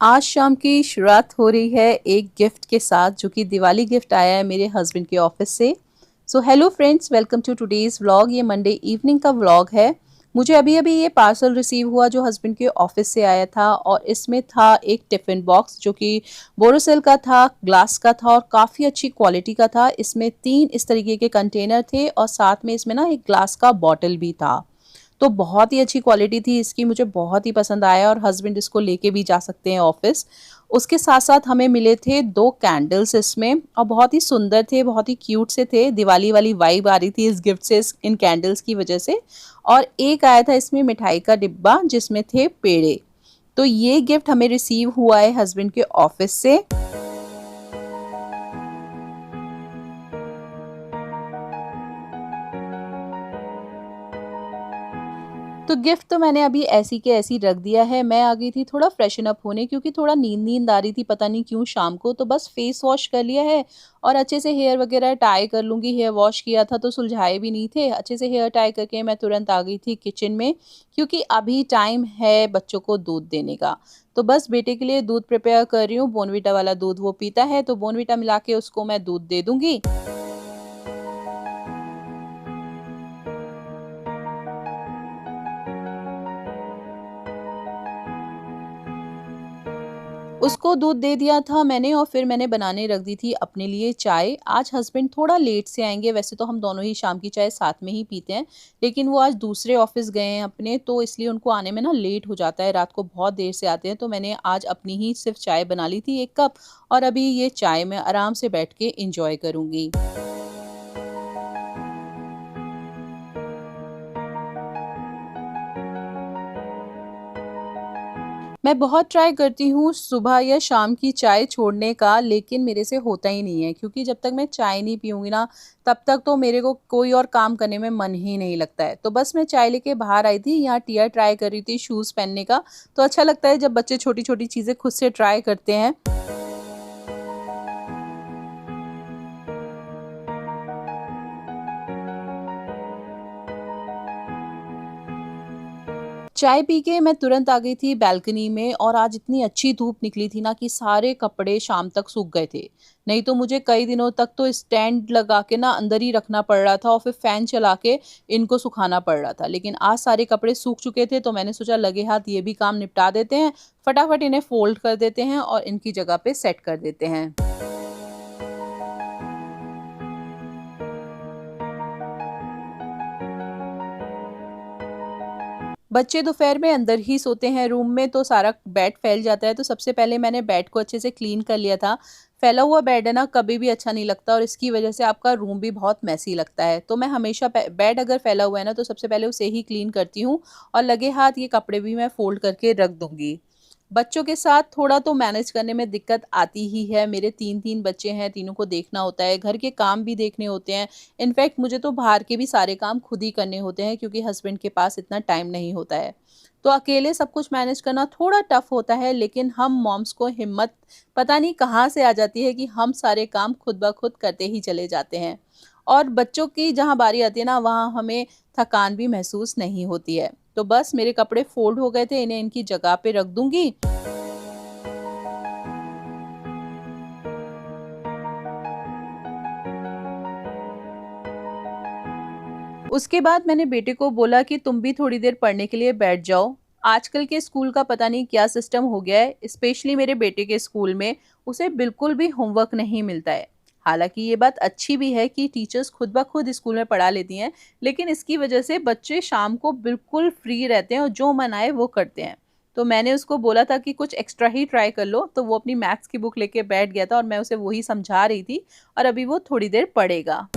आज शाम की शुरुआत हो रही है एक गिफ्ट के साथ जो कि दिवाली गिफ्ट आया है मेरे हस्बैंड के ऑफिस से। So hello friends, welcome to today's vlog. ये मंडे इवनिंग का व्लॉग है। मुझे अभी अभी ये पार्सल रिसीव हुआ जो हस्बैंड के ऑफिस से आया था और इसमें था एक टिफिन बॉक्स जो कि बोरोसिल का था, ग्लास का था और काफ़ी अच्छी क्वालिटी का था। इसमें 3 इस तरीके के कंटेनर थे और साथ में इसमें ना एक ग्लास का बॉटल भी था। तो बहुत ही अच्छी क्वालिटी थी इसकी, मुझे बहुत ही पसंद आया और हस्बैंड इसको लेके भी जा सकते हैं ऑफिस। उसके साथ साथ हमें मिले थे 2 कैंडल्स इसमें और बहुत ही सुंदर थे, बहुत ही क्यूट से थे। दिवाली वाली वाइब आ रही थी इस गिफ्ट से, इन कैंडल्स की वजह से। और एक आया था इसमें मिठाई का डिब्बा जिसमें थे पेड़े। तो ये गिफ्ट हमें रिसीव हुआ है हस्बैंड के ऑफिस से। तो गिफ्ट तो मैंने अभी ऐसी के ऐसी रख दिया है। मैं आ गई थी थोड़ा फ्रेशन अप होने क्योंकि थोड़ा नींद आ रही थी, पता नहीं क्यों शाम को। तो बस फेस वॉश कर लिया है और अच्छे से हेयर वगैरह टाई कर लूँगी। हेयर वॉश किया था तो सुलझाए भी नहीं थे। अच्छे से हेयर टाई करके मैं तुरंत आ गई थी किचन में क्योंकि अभी टाइम है बच्चों को दूध देने का। तो बस बेटे के लिए दूध प्रिपेयर कर रही हूँ। बॉर्नविटा वाला दूध वो पीता है तो बॉर्नविटा मिला के उसको मैं दूध दे दूँगी। उसको दूध दे दिया था मैंने और फिर मैंने बनाने रख दी थी अपने लिए चाय। आज हस्बैंड थोड़ा लेट से आएँगे, वैसे तो हम दोनों ही शाम की चाय साथ में ही पीते हैं, लेकिन वो आज दूसरे ऑफ़िस गए हैं अपने, तो इसलिए उनको आने में ना लेट हो जाता है, रात को बहुत देर से आते हैं। तो मैंने आज अपनी ही सिर्फ़ चाय बना ली थी 1 कप और अभी ये चाय मैं आराम से बैठ के एन्जॉय करूँगी। मैं बहुत ट्राई करती हूँ सुबह या शाम की चाय छोड़ने का, लेकिन मेरे से होता ही नहीं है क्योंकि जब तक मैं चाय नहीं पीऊँगी ना, तब तक तो मेरे को कोई और काम करने में मन ही नहीं लगता है। तो बस मैं चाय लेके बाहर आई थी, यहाँ टियर ट्राई कर रही थी शूज़ पहनने का। तो अच्छा लगता है जब बच्चे छोटी-छोटी चीज़ें खुद से ट्राई करते हैं। चाय पी के मैं तुरंत आ गई थी बालकनी में और आज इतनी अच्छी धूप निकली थी ना कि सारे कपड़े शाम तक सूख गए थे। नहीं तो मुझे कई दिनों तक तो स्टैंड लगा के ना अंदर ही रखना पड़ रहा था और फिर फैन चला के इनको सुखाना पड़ रहा था। लेकिन आज सारे कपड़े सूख चुके थे तो मैंने सोचा लगे हाथ ये भी काम निपटा देते हैं, फटाफट इन्हें फ़ोल्ड कर देते हैं और इनकी जगह पे सेट कर देते हैं। बच्चे दोपहर में अंदर ही सोते हैं रूम में तो सारा बेड फैल जाता है, तो सबसे पहले मैंने बेड को अच्छे से क्लीन कर लिया था। फैला हुआ बेड है ना कभी भी अच्छा नहीं लगता और इसकी वजह से आपका रूम भी बहुत मेसी लगता है। तो मैं हमेशा बेड अगर फैला हुआ है ना तो सबसे पहले उसे ही क्लीन करती हूँ और लगे हाथ ये कपड़े भी मैं फोल्ड करके रख दूंगी। बच्चों के साथ थोड़ा तो मैनेज करने में दिक्कत आती ही है। मेरे 3-3 बच्चे हैं, तीनों को देखना होता है, घर के काम भी देखने होते हैं। इनफैक्ट मुझे तो बाहर के भी सारे काम खुद ही करने होते हैं क्योंकि हस्बैंड के पास इतना टाइम नहीं होता है। तो अकेले सब कुछ मैनेज करना थोड़ा टफ होता है, लेकिन हम मॉम्स को हिम्मत पता नहीं कहाँ से आ जाती है कि हम सारे काम खुद ब खुद करते ही चले जाते हैं। और बच्चों की जहाँ बारी आती है ना, वहाँ हमें थकान भी महसूस नहीं होती है। तो बस मेरे कपड़े फ़ोल्ड हो गए थे, इन्हें इनकी जगह पे रख दूँगी। उसके बाद मैंने बेटे को बोला कि तुम भी थोड़ी देर पढ़ने के लिए बैठ जाओ। आजकल के स्कूल का पता नहीं क्या सिस्टम हो गया है, स्पेशली मेरे बेटे के स्कूल में उसे बिल्कुल भी होमवर्क नहीं मिलता है। हालाँकि ये बात अच्छी भी है कि टीचर्स खुद ब खुद स्कूल में पढ़ा लेती हैं, लेकिन इसकी वजह से बच्चे शाम को बिल्कुल फ्री रहते हैं और जो मन आए वो करते हैं। तो मैंने उसको बोला था कि कुछ एक्स्ट्रा ही ट्राई कर लो, तो वो अपनी मैथ्स की बुक लेके बैठ गया था और मैं उसे वही समझा रही थी और अभी वो थोड़ी देर पढ़ेगा।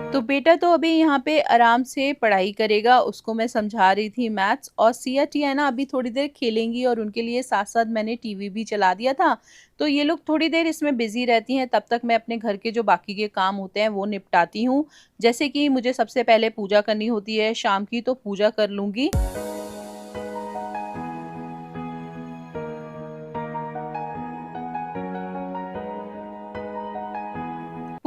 तो बेटा तो अभी यहाँ पे आराम से पढ़ाई करेगा, उसको मैं समझा रही थी मैथ्स। और सिया टिया है ना अभी थोड़ी देर खेलेंगी और उनके लिए साथ-साथ मैंने टीवी भी चला दिया था। तो ये लोग थोड़ी देर इसमें बिज़ी रहती हैं, तब तक मैं अपने घर के जो बाकी के काम होते हैं वो निपटाती हूँ। जैसे कि मुझे सबसे पहले पूजा करनी होती है शाम की, तो पूजा कर लूँगी।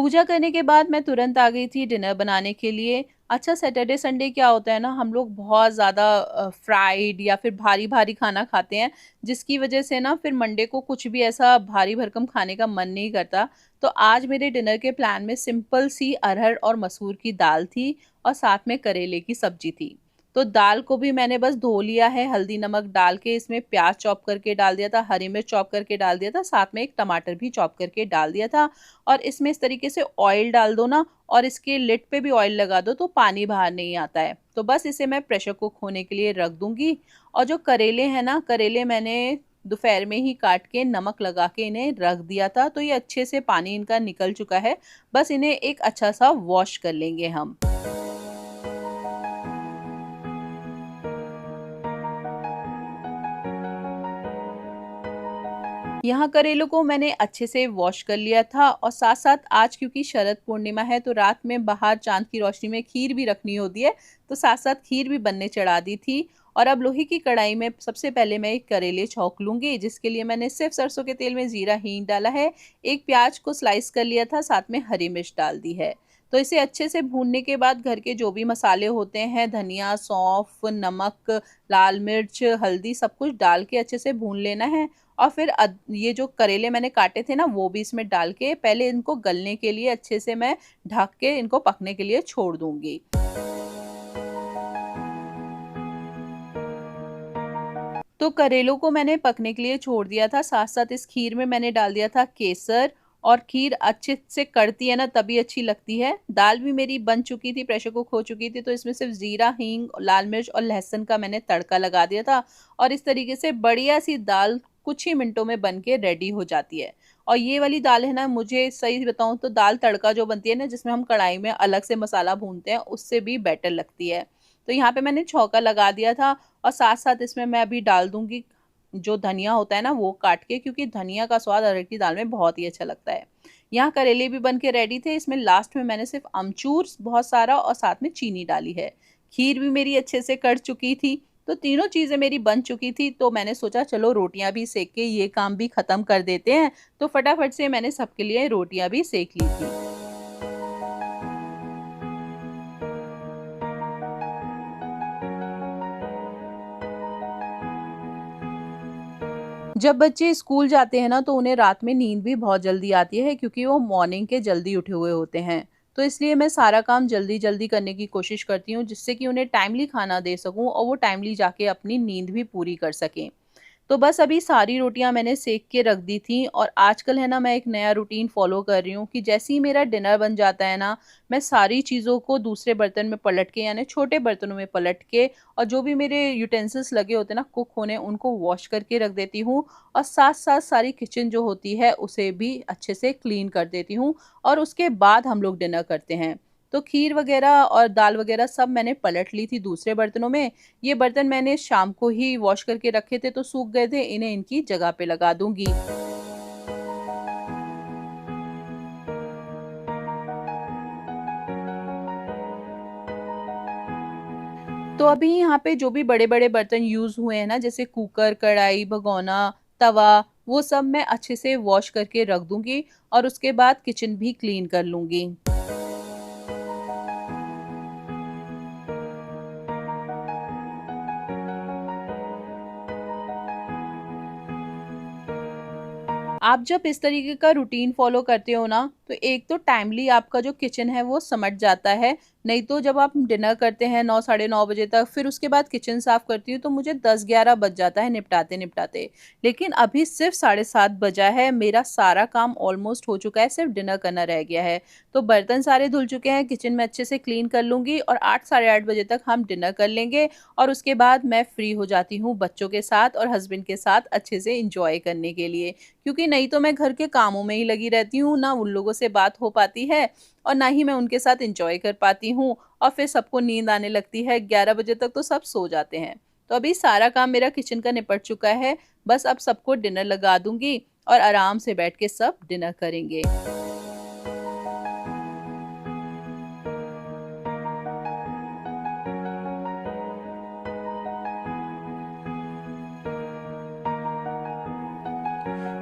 पूजा करने के बाद मैं तुरंत आ गई थी डिनर बनाने के लिए। अच्छा, सैटरडे संडे क्या होता है ना, हम लोग बहुत ज़्यादा फ्राइड या फिर भारी-भारी खाना खाते हैं, जिसकी वज़ह से ना फिर मंडे को कुछ भी ऐसा भारी-भरकम खाने का मन नहीं करता। तो आज मेरे डिनर के प्लान में सिंपल सी अरहर और मसूर की दाल थी और साथ में करेले की सब्ज़ी थी। तो दाल को भी मैंने बस धो लिया है, हल्दी नमक डाल के इसमें प्याज़ चॉप करके डाल दिया था, हरी मिर्च चॉप करके डाल दिया था, साथ में एक टमाटर भी चॉप करके डाल दिया था और इसमें इस तरीके से ऑयल डाल दो ना और इसके लिड पे भी ऑयल लगा दो तो पानी बाहर नहीं आता है। तो बस इसे मैं प्रेशर कुक होने के लिए रख दूँगी। और जो करेले हैं ना, करेले मैंने दोपहर में ही काट के नमक लगा के इन्हें रख दिया था, तो ये अच्छे से पानी इनका निकल चुका है। बस इन्हें एक अच्छा-सा वॉश कर लेंगे हम। यहाँ करेलों को मैंने अच्छे से वॉश कर लिया था और साथ-साथ आज क्योंकि शरद पूर्णिमा है तो रात में बाहर चाँद की रोशनी में खीर भी रखनी होती है, तो साथ-साथ खीर भी बनने चढ़ा दी थी। और अब लोहे की कढ़ाई में सबसे पहले मैं एक करेले छौंक लूँगी, जिसके लिए मैंने सिर्फ़ सरसों के तेल में ज़ीरा, हींग डाला है, एक प्याज़ को स्लाइस कर लिया था, साथ में हरी मिर्च डाल दी है। तो इसे अच्छे से भूनने के बाद घर के जो भी मसाले होते हैं, धनिया, सौंफ, नमक, लाल मिर्च, हल्दी सब कुछ डाल के अच्छे से भून लेना है। और फिर ये जो करेले मैंने काटे थे ना, वो भी इसमें डाल के पहले इनको गलने के लिए अच्छे से मैं ढक के इनको पकने के लिए छोड़ दूँगी। तो करेलों को मैंने पकने के लिए छोड़ दिया था, साथ-साथ इस खीर में मैंने डाल दिया था केसर और खीर अच्छे से कड़ती है ना तभी अच्छी लगती है। दाल भी मेरी बन चुकी थी, प्रेशर कुक हो चुकी थी, तो इसमें सिर्फ़ ज़ीरा, हींग, लाल मिर्च और लहसुन का मैंने तड़का लगा दिया था और इस तरीके से बढ़िया-सी दाल कुछ ही मिनटों में बन के रेडी हो जाती है। और ये वाली दाल है ना, मुझे सही बताऊँ तो दाल तड़का जो बनती है ना, जिसमें हम कढ़ाई में अलग से मसाला भूनते हैं, उससे भी बेटर लगती है। तो यहाँ पे मैंने छौंका लगा दिया था और साथ-साथ इसमें मैं अभी डाल दूँगी जो धनिया होता है ना, वो काट के, क्योंकि धनिया का स्वाद अरहर की दाल में बहुत ही अच्छा लगता है। यहाँ करेले भी बन के रेडी थे, इसमें लास्ट में मैंने सिर्फ़ अमचूर बहुत सारा और साथ में चीनी डाली है। खीर भी मेरी अच्छे से कढ़ चुकी थी, तो तीनों चीज़ें मेरी बन चुकी थी, तो मैंने सोचा चलो रोटियाँ भी सेक के ये काम भी ख़त्म कर देते हैं, तो फटाफट से मैंने सबके लिए रोटियाँ भी सेक ली थी। जब बच्चे स्कूल जाते हैं ना, तो उन्हें रात में नींद भी बहुत जल्दी आती है, क्योंकि वो मॉर्निंग के जल्दी उठे हुए होते हैं। तो इसलिए मैं सारा काम जल्दी-जल्दी करने की कोशिश करती हूँ, जिससे कि उन्हें टाइमली खाना दे सकूँ और वो टाइमली जाके अपनी नींद भी पूरी कर सकें। तो बस अभी सारी रोटियाँ मैंने सेक के रख दी थी और आजकल है ना, मैं एक नया रूटीन फ़ॉलो कर रही हूँ कि जैसे ही मेरा डिनर बन जाता है ना, मैं सारी चीज़ों को दूसरे बर्तन में पलट के, यानी छोटे बर्तनों में पलट के, और जो भी मेरे यूटेंसिल्स लगे होते हैं ना कुक होने, उनको वॉश करके रख देती हूँ और साथ-साथ सारी किचन जो होती है उसे भी अच्छे से क्लीन कर देती हूँ और उसके बाद हम लोग डिनर करते हैं। तो खीर वग़ैरह और दाल वग़ैरह सब मैंने पलट ली थी दूसरे बर्तनों में। ये बर्तन मैंने शाम को ही वॉश करके रखे थे तो सूख गए थे, इन्हें इनकी जगह पे लगा दूँगी। तो अभी यहाँ पे जो भी बड़े-बड़े बर्तन यूज़ हुए हैं ना, जैसे कुकर, कढ़ाई, भगोना, तवा, वो सब मैं अच्छे से वॉश करके रख दूँगी और उसके बाद किचन भी क्लीन कर लूँगी। आप जब इस तरीके का रूटीन फ़ॉलो करते हो ना, तो एक तो टाइमली आपका जो किचन है वो समझ जाता है, नहीं तो जब आप डिनर करते हैं 9 साढ़े 9 बजे तक, फिर उसके बाद किचन साफ़ करती हूँ तो मुझे 10-11 बज जाता है निपटाते-निपटाते। लेकिन अभी सिर्फ़ साढ़े 7 बजा है, मेरा सारा काम ऑलमोस्ट हो चुका है, सिर्फ़ डिनर करना रह गया है। तो बर्तन सारे धुल चुके हैं, किचन में अच्छे से क्लीन कर लूँगी और 8 साढ़े 8 बजे तक हम डिनर कर लेंगे और उसके बाद मैं फ्री हो जाती हूँ बच्चों के साथ और हस्बैंड के साथ अच्छे से एन्जॉय करने के लिए। क्योंकि नहीं तो मैं घर के कामों में ही लगी रहती हूँ, ना उन लोगों से बात हो पाती है और ना ही मैं उनके साथ एन्जॉय कर पाती हूँ और फिर सबको नींद आने लगती है, 11 बजे तक तो सब सो जाते हैं। तो अभी सारा काम मेरा किचन का निपट चुका है, बस अब सबको डिनर लगा दूँगी और आराम से बैठ के सब डिनर करेंगे।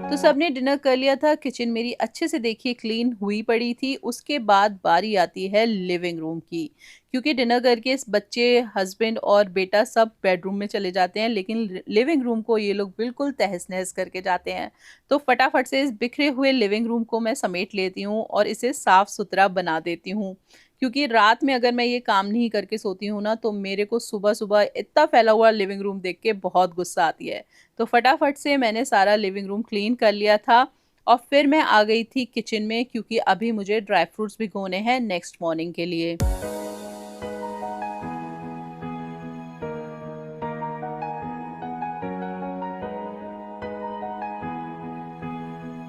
तो सबने डिनर कर लिया था। किचन मेरी अच्छे से देखिए क्लीन हुई पड़ी थी। उसके बाद बारी आती है लिविंग रूम की, क्योंकि डिनर करके इस बच्चे, हस्बैंड और बेटा सब बेडरूम में चले जाते हैं, लेकिन लिविंग रूम को ये लोग बिल्कुल तहस-नहस करके जाते हैं। तो फटाफट से इस बिखरे हुए लिविंग रूम को मैं समेट लेती हूँ और इसे साफ-सुथरा बना देती हूँ। क्योंकि रात में अगर मैं ये काम नहीं करके सोती हूँ ना, तो मेरे को सुबह-सुबह इतना फैला हुआ लिविंग रूम देख के बहुत गुस्सा आती है। तो फटाफट से मैंने सारा लिविंग रूम क्लीन कर लिया था और फिर मैं आ गई थी किचन में, क्योंकि अभी मुझे ड्राई फ्रूट्स भिगोने हैं नेक्स्ट मॉर्निंग के लिए।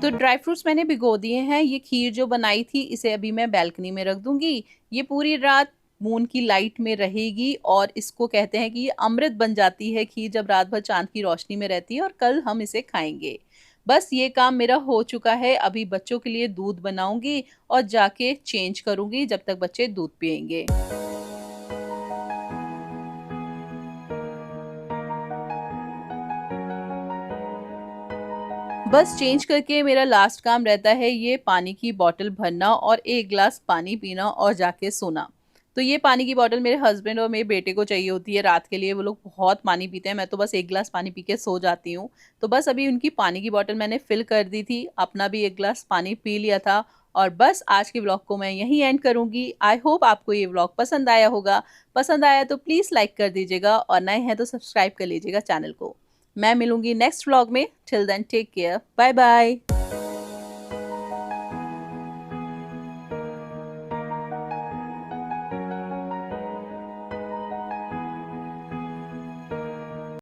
तो ड्राई फ्रूट्स मैंने भिगो दिए हैं। ये खीर जो बनाई थी इसे अभी मैं बालकनी में रख दूँगी। ये पूरी रात मून की लाइट में रहेगी और इसको कहते हैं कि ये अमृत बन जाती है खीर जब रात भर चाँद की रोशनी में रहती है, और कल हम इसे खाएँगे। बस ये काम मेरा हो चुका है। अभी बच्चों के लिए दूध बनाऊँगी और जाके चेंज करूँगी जब तक बच्चे दूध पिएँगे। बस चेंज करके मेरा लास्ट काम रहता है ये पानी की बॉटल भरना और 1 ग्लास पानी पीना और जाके सोना। तो ये पानी की बॉटल मेरे हस्बैंड और मेरे बेटे को चाहिए होती है रात के लिए, वो लोग बहुत पानी पीते हैं, मैं तो बस 1 ग्लास पानी पी के सो जाती हूँ। तो बस अभी उनकी पानी की बॉटल मैंने फिल कर दी थी, अपना भी 1 ग्लास पानी पी लिया था और बस आज के व्लॉग को मैं यहीं एंड करूँगी। आई होप आपको ये व्लॉग पसंद आया होगा। पसंद आया तो प्लीज़ लाइक कर दीजिएगा और नए हैं तो सब्सक्राइब कर लीजिएगा चैनल को। मैं मिलूँगी नेक्स्ट व्लॉग में। Till then take care. Bye bye.